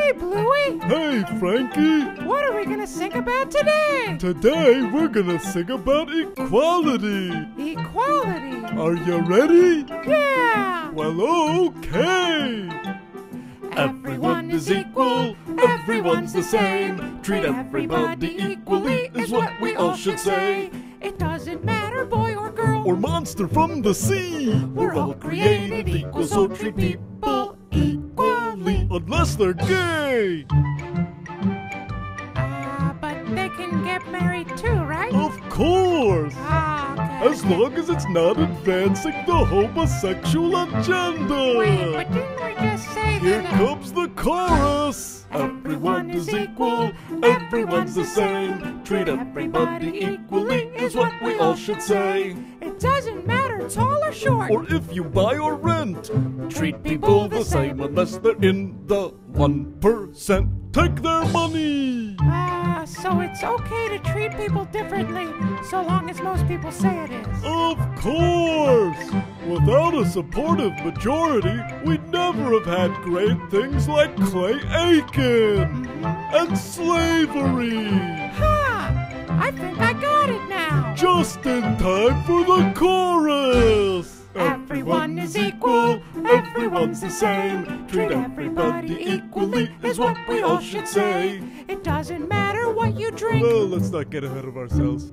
Hey, Bluey! Hey, Frankie! What are we gonna sing about today? Today we're gonna sing about equality. Equality! Are you ready? Yeah! Well, okay! Everyone is equal, everyone's the same. Treat everybody equally is what we all should say. It doesn't matter, boy or girl, Or monster from the sea. we're all created equal, so treat people equally. Unless they're gay. But they can get married too, right? Of course! Okay. As long as it's not advancing the homosexual agenda. Wait, but didn't we just say Here that? comes the chorus. Everyone is equal, everyone's the same. Treat everybody equally is what we all should say. It doesn't matter, tall or short. Or if you buy or rent, treat people the same unless they're in the 1%. Take their money! So it's okay to treat people differently, so long as most people say it is. Of course! Without a supportive majority, we'd never have had great things like Clay Aiken and slavery. I think I got it now. Just in time for the chorus! Everyone is equal, everyone's the same. Treat everybody equally is what we all should say. It doesn't matter what you drink. Well, let's not get ahead of ourselves.